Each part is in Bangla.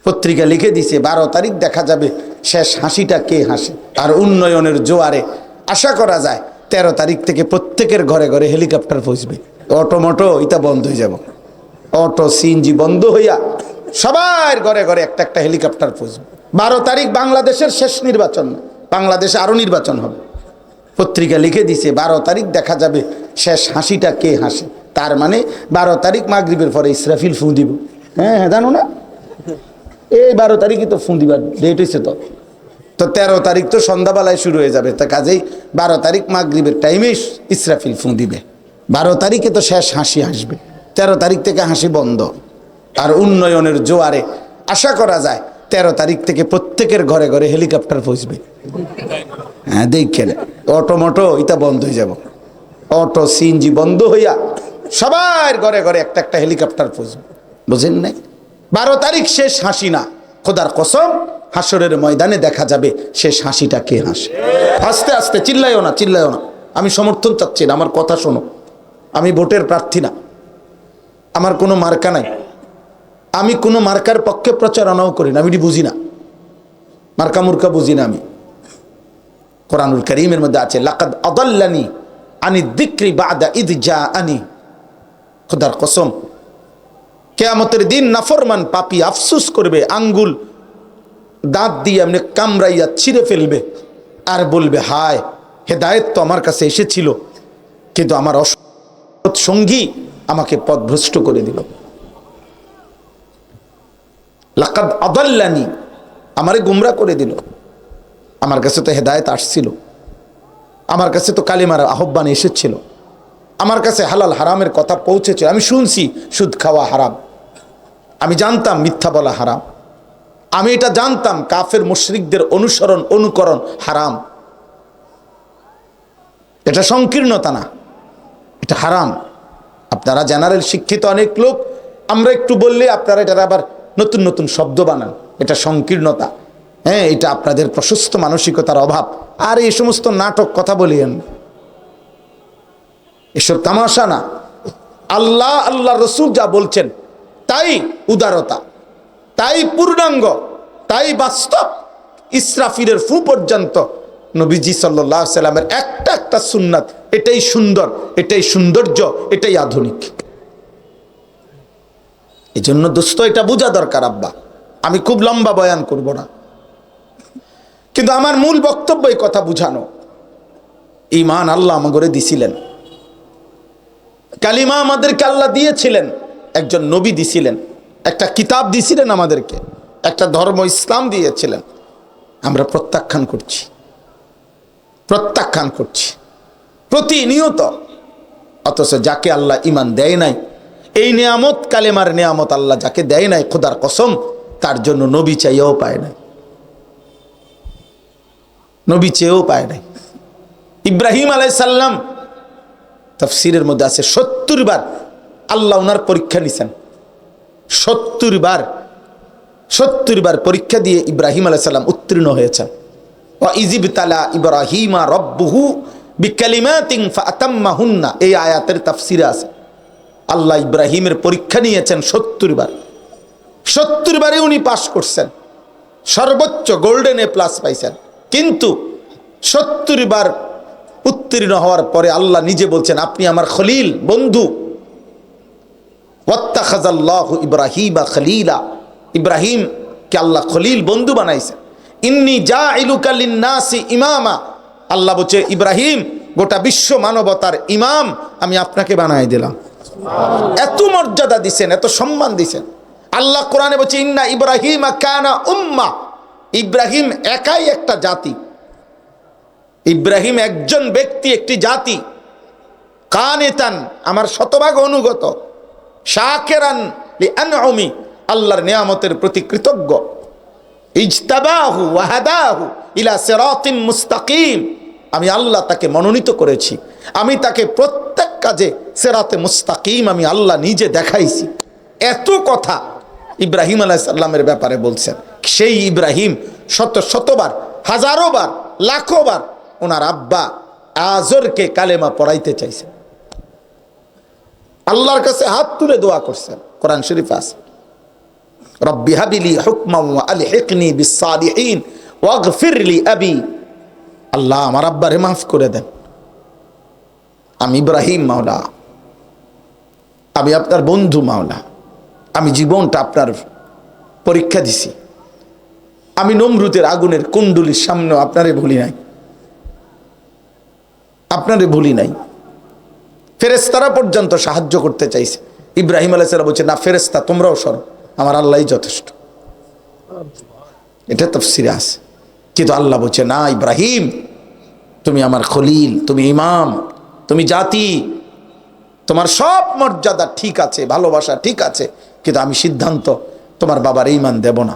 পত্রিকা লিখে দিছে 12 তারিখ দেখা যাবে শেষ হাসিটা কে হাসে। আর উন্নয়নের জোয়ারে আশা করা যায় 13 তারিখ থেকে প্রত্যেকের ঘরে ঘরে হেলিকপ্টার পৌঁছবে। অটোমোটো এটা বন্ধ হয়ে যাব, অটো সিএনজি বন্ধ হইয়া সবার ঘরে ঘরে একটা একটা হেলিকপ্টার পৌঁছবে। 12 তারিখ বাংলাদেশের শেষ নির্বাচন, বাংলাদেশে আরো নির্বাচন হবে। পত্রিকা লিখে দিছে 12 তারিখ দেখা যাবে শেষ হাসিটা কে হাসে। তার মানে 12 তারিখ মাগরিবের পরে ইসরাফিল ফু দিব। হ্যাঁ জানো না, এই 12 তারিখই তো ফু দিবার ডেট হয়েছে। তো 13 তারিখ তো সন্ধ্যাবেলায় শুরু হয়ে যাবে। তা কাজেই 12 তারিখ মাগরিবের টাইমে ইসরাফিল ফু দিবে। 12 তারিখে তো শেষ হাসি হাসবে, 13 তারিখ থেকে হাসি বন্ধ। আর উন্নয়নের জোয়ারে আশা করা যায় 13 তারিখ থেকে প্রত্যেকের ঘরে ঘরে হেলিকপ্টার পৌঁছবে। হ্যাঁ দেখেন, অটোমোটো এটা বন্ধ হয়ে যাব, অটো সিএনজি বন্ধ হইয়া সবার ঘরে ঘরে একটা একটা হেলিকপ্টার পৌঁছবে। বুঝেন নাই? 12 তারিখ শেষ হাসি না, খোদার কসম হাসরের ময়দানে দেখা যাবে শেষ হাসিটা কে হাসে। আস্তে আস্তে, চিল্লাইও না, চিল্লাইও না। আমি সমর্থন চাচ্ছি না, আমার কথা শোনো। আমি ভোটের প্রার্থী না, আমার কোনো মার্কা নাই, আমি কোনো মার্কার পক্ষে প্রচারণাও করি না, আমি বুঝি না, মার্কা মুর্কা বুঝি না আমি। কোরআনুল কারীমের মধ্যে আছে লাকাদ আদাল্লানি আনি যিকরি বাদা ইয জাআনি। খোদার কসম কিয়ামতের দিন নাফরমান পাপী আফসোস করবে, আঙ্গুল দাঁত দিয়ে এমনি কামড়াইয়া ছিঁড়ে ফেলবে আর বলবে হায়, হেদায়েত তো আমার কাছে এসেছিল কিন্তু আমার অসৎ সঙ্গী আমাকে পথভ্রষ্ট করে দিল। লাকাদ আদাল্লানি, আমারে গুমরা করে দিল। আমার কাছে তো হেদায়েত আসছিল, আমার কাছে তো কালিমার আহ্বান এসেছিল, আমার কাছে হালাল হারামের কথা পৌঁছেছে। আমি শুনছি সুদ খাওয়া হারাম, আমি জানতাম মিথ্যা বলা হারাম, আমি এটা জানতাম কাফের মুশরিকদের অনুসরণ অনুকরণ হারাম। এটা সংকীর্ণতা না, এটা হারাম। আপনারা জেনারেল শিক্ষিত অনেক লোক, আমরা একটু বললে আপনারা এটা আবার নতুন নতুন শব্দ বানান। এটা সংকীর্ণতা, হ্যাঁ, এটা আপনাদের প্রশস্ত মানসিকতার অভাব। আর এই সমস্ত নাটক কথা বলিয়েন, এসব তামাশা না। আল্লাহ আল্লাহ রসুল যা বলছেন তাই উদারতা, তাই পূর্ণাঙ্গ, তাই বাস্তব। ইসরাফিলের ফু পর্যন্ত নবীজি সাল্লাল্লাহু আলাইহি সাল্লামের একটা একটা সুন্নাত, এটাই সুন্দর, এটাই সৌন্দর্য, এটাই আধুনিক। এই জন্য দোস্ত এটা বোঝা দরকার। আব্বা, আমি খুব লম্বা বয়ান করব না, কিন্তু আমার মূল বক্তব্য এই কথা বুঝানো। ঈমান আল্লাহ আমাদের দিছিলেন, কালিমা আমাদেরকে আল্লাহ দিয়েছিলেন, একজন নবী দিছিলেন, একটা কিতাব দিছিলেন আমাদেরকে, একটা ধর্ম ইসলাম দিয়েছিলেন। আমরা প্রত্যাখ্যান করছি, প্রত্যাখ্যান করছি প্রতিনিয়ত। অথচ যাকে আল্লাহ ঈমান দেয় নাই, এই নিয়ামত কালেমার নিয়ামত আল্লাহ যাকে দেয় নাই, খোদার কসম তার জন্য নবী চাইও পায় নাই, নবী চেয়েও পায় নাই। ইব্রাহিম আলাইহিস সালাম তাফসীরের মধ্যে আছে 70 বার আল্লাহ ওনার পরীক্ষা নিছেন। 70 বার পরীক্ষা দিয়ে ইব্রাহিম আলাইহিস সালাম উত্তীর্ণ হয়েছেন। ওয়া ইযিবতালা ইব্রাহিমা রাব্বুহু বিকালিমাতিন ফাতাম্মাহুন্না, এই আয়াতের তাফসীরে আছে আল্লাহ ইব্রাহিমের পরীক্ষা নিয়েছেন 70 বার। 70 বারে উনি পাশ করছেন, সর্বোচ্চ গোল্ডেন এ প্লাস পাইছেন। কিন্তু 70 বার উত্তীর্ণ হওয়ার পরে আল্লাহ নিজে বলছেন আপনি আমার খলিল, বন্ধু। ওয়াত্তাখাযাল্লাহু ইব্রাহিমা খলিলা, ইব্রাহিমকে আল্লাহ খলিল, বন্ধু বানাইছেন। ইন্নী জাইলুকা লিন্নাসি ইমামা, আল্লাহ বলছে ইব্রাহিম গোটা বিশ্ব মানবতার ইমাম আমি আপনাকে বানাই দিলাম। এত মর্যাদা দিছেন, এত সম্মান দিছেন। আল্লাহ কোরআনে বলছে ইন্না ইব্রাহিমা কানা উম্মাহ, ইব্রাহিম একাই একটা জাতি, ইব্রাহিম একজন ব্যক্তি, একটি জাতি। কানিতান, আমার শতভাগ অনুগত। শাকিরান লিআনউমি, আল্লাহর নিয়ামতের প্রতি কৃতজ্ঞ। ইজতাবাহু ওয়া হাদাহু ইলা সিরাতিন মুস্তাকিম, আমি আল্লাহ তাকে মনোনীত করেছি, আমি তাকে প্রত্যেক কাজে সিরাতে মুস্তাকিম আমি আল্লাহ নিজে দেখাইছি। এত কথা ইব্রাহিম আলাইহিস সালামের ব্যাপারে বলছেন। সেই ইব্রাহিম শতবার, হাজারো বার, লাখো বার ওনার আব্বা আজরকে কালেমা পড়াইতে চাইছেন, আল্লাহর কাছে হাত তুলে দোয়া করছেন। কোরআন শরীফ আছে রব্বি হাবিলি হুকমান ওয়া আলহিকনি বিস-সালিহিন ওয়াগফির লি আবি, আল্লাহ আমার আব্বারে মাফ করে দেন। আমি ইব্রাহিম মাওলা, আমি আপনার বন্ধু মাওলা, আমি জীবনটা আপনার পরীক্ষা দিছি, আমি নমরুদের আগুনের কুণ্ডুলির সামনেও আপনারে ভুলি নাই, আপনারে ভুলি নাই। ফেরেশতারা পর্যন্ত সাহায্য করতে চাইছে, ইব্রাহিম আলাইহিস সালাম বলছে না ফেরেশতা তোমরাও সরো, আমার আল্লাহই যথেষ্ট। এটা তাফসীরে আছে। কিন্তু আল্লাহ বলছে না ইব্রাহিম, তুমি আমার খলিল, তুমি ইমাম, তুমি জাতি, তোমার সব মর্যাদা ঠিক আছে, ভালোবাসা ঠিক আছে, কিন্তু আমি সিদ্ধান্ত তোমার বাবার ঈমান দেব না,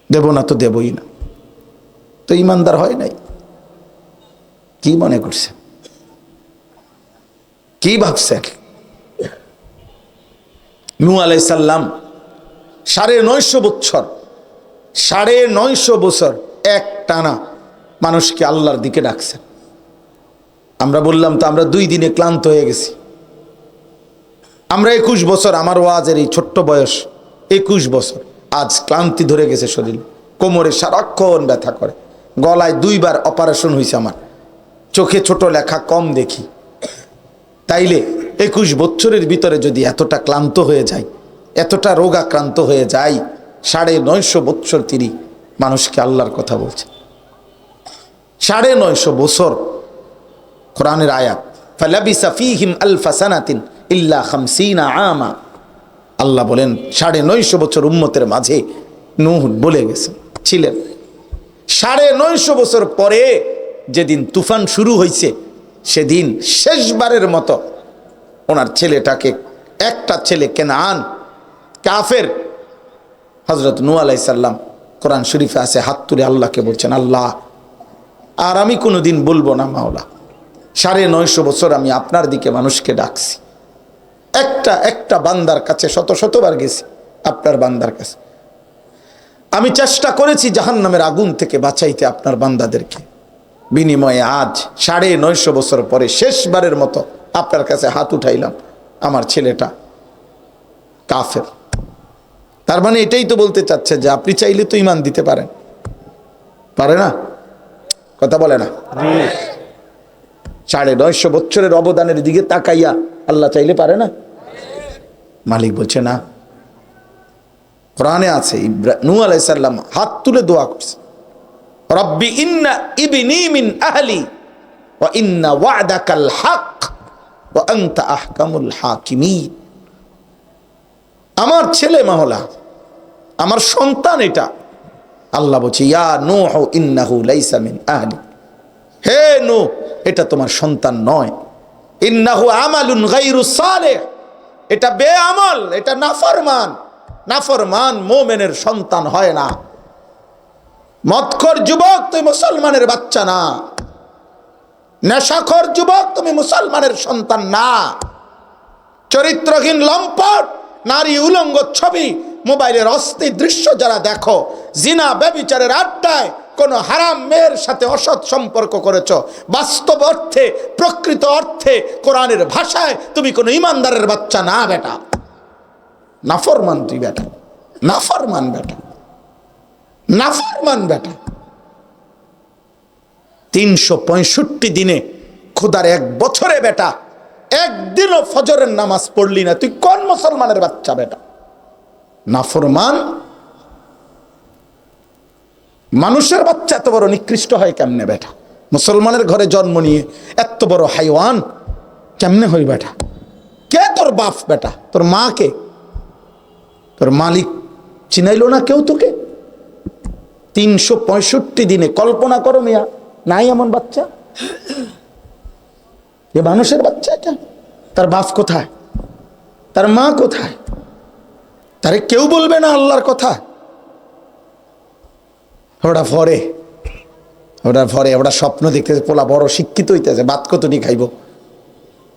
দেব না তো দেবই না। তো ঈমানদার হয় নাই। কি মনে করছে, কি ভাবছেন? নূহ আলাইহিস সালাম 950 বছর, 950 বছর এক টানা মানুষকে আল্লাহর দিকে ডাকছেন। আমরা বললাম তো আমরা 2 দিনে ক্লান্ত হয়ে গেছি। আমরা 21 বছর, আমার ওয়াজের এই ছোট্ট বয়স 21 বছর, আজ ক্লান্তি ধরে গেছে শরীর, কোমরে সারাক্ষণ ব্যথা করে, গলায় 2 বার অপারেশন হয়েছে আমার, চোখে ছোট লেখা কম দেখি। তাইলে 21 বছরের ভিতরে যদি এতটা ক্লান্ত হয়ে যায়, এতটা রোগাক্রান্ত হয়ে যায়, 950 বছর তিনি মানুষকে আল্লাহর কথা বলছে। 950 বছর, কোরআনের আয়াত, ফালাবিসা ফীহিম আলফা সানাতিন ইল্লা 50 আমা। আল্লাহ বলেন 950 বছর উম্মতের মাঝে নূহ বলে গেছে ছিলেন। 950 বছর পরে যেদিন তুফান শুরু হয়েছে, সেদিন শেষবারের মতো ওনার ছেলেটাকে, একটা ছেলে কেনান কাফের, হযরত নূহ আলাইহিস সালাম কোরআন শরীফে আছে, হাত তুলে আল্লাহকে বলছেন, আল্লাহ আর আমি কোনোদিন বলবো না মাওলা, 950 বছর আমি আপনার দিকে মানুষকে ডাকছি, একটা বান্দার কাছে শতবার গেছি, আপনার বান্দার কাছে আমি চেষ্টা করেছি জাহান্নামের আগুন থেকে বাঁচাইতে আপনার বান্দাদেরকে, বিনিময়ে আজ 950 বছর পরে শেষবারের মতো আপনার কাছে হাত উঠাইলাম, আমার ছেলেটা কাফের। তার মানে এটাই তো বলতে চাচ্ছে যে আপনি চাইলে তো ঈমান দিতে পারেন, পারে না? কথা বলে না? 950 বছরের অবদানের দিকে তাকাইয়া আল্লাহ চাইলে পারে না? মালিক বলছে না। কোরআনে আছে নূহ আলাইহিস সালাম হাত তুলে দোয়া করছে, রব্বি ইন্না ইবনি মিন আহলি ওয়া ইন্না ওয়া'দাকাল হক ওয়া আনতা আহকামুল হাকিমিন। আমার ছেলে মাওলা, আমার সন্তান এটা। আল্লাহ বলছে ইয়া নূহ ইন্নাহু লাইসা মিন আহলি, হে নূহ এটা তোমার সন্তান নয়, ইন্নাহু আমালুন গায়রু সালিহ, এটা বেআমল, এটা নাফরমান, নাফরমান মুমিনের সন্তান হয় না। মদখোর যুবক তুই মুসলমানের বাচ্চা না, নেশাখোর যুবক তুমি মুসলমানের সন্তান না, চরিত্রহীন লম্পট নারী উলঙ্গ ছবি মোবাইলের অস্থির দৃশ্য যারা দেখো, জিনা ব্যভিচারের আড্ডায় কোন হারাম মেয়ের সাথে অসৎ সম্পর্ক করেছো, বাস্তব অর্থে প্রকৃত অর্থে কোরআনের ভাষায় তুমি কোনো ইমানদারের বাচ্চা না বেটা, নাফরমান তুই বেটা, নাফরমান বেটা, নাফরমান বেটা। 365 দিনে খোদার 1 বছরে বেটা একদিনও ফজরের নামাজ পড়লি না, তুই কোন মুসলমানের বাচ্চা বেটা? নাফরমান। মানুষের বাচ্চা এত বড় নিকৃষ্ট হয় কেমনে বেটা? মুসলমানের ঘরে জন্ম নিয়ে এত বড় হাইওয়ান কেমনে হই বেটা? কে তোর বাপ বেটা? তোর মা কে? তোর মালিক চিনাইলো না কেউ তোকে? 365 দিনে কল্পনা করো মিয়া, নাই এমন বাচ্চা? এ মানুষের বাচ্চা এটা? তার বাপ কোথায়? তার মা কোথায়? তারে কেউ বলবে না আল্লাহর কথা? ওরা স্বপ্ন দেখতেছে, পোলা বড় শিক্ষিত হইতেছে, ভাত কতটি খাইব,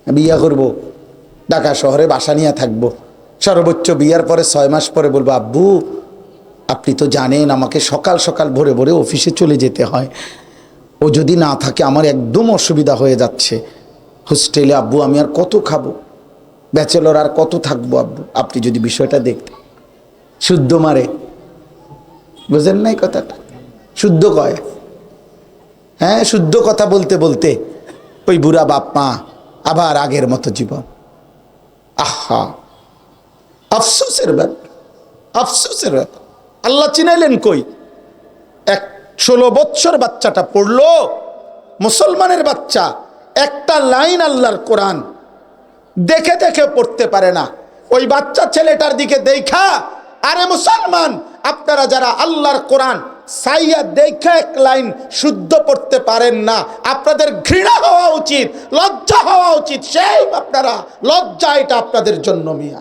বিয়া করব, ঢাকা শহরে বাসা নিয়ে থাকবো, সর্বোচ্চ বিয়ার পরে 6 মাস পরে বলবো আব্বু আপনি তো জানেন আমাকে সকাল সকাল ভোরে ভোরে অফিসে চলে যেতে হয়, ও যদি না থাকে আমার একদম অসুবিধা হয়ে যাচ্ছে, হোস্টেলে আব্বু আমি আর কত খাবো, ব্যাচেলর আর কত থাকবো আব্বু, আপনি যদি বিষয়টা দেখতেন। শুদ্ধ মারে, বুঝেন নাই কথাটা? শুদ্ধ কয়, হ্যাঁ শুদ্ধ কথা বলতে বলতে ওই বুড়া বাপ মা আবার আগের মতো জীবন। আহা, আফসোসের ব্যাপার, আফসোসের ব্যাপার। আল্লাহ চিনাইলেন কই? 16 বৎসর বাচ্চাটা পড়লো, মুসলমানের বাচ্চা, একটা লাইন আল্লাহর কোরআন দেখে দেখে পড়তে পারে না। ওই বাচ্চা ছেলেটার দিকে দেখা, আরে মুসলমান, আপনারা যারা আল্লাহর কোরআন সাইয়া দেখে এক লাইন শুদ্ধ পড়তে পারেন না, আপনাদের ঘৃণা হওয়া উচিত, লজ্জা হওয়া উচিত। সেই আপনারা লজ্জা, এটা আপনাদের জন্য মিয়া।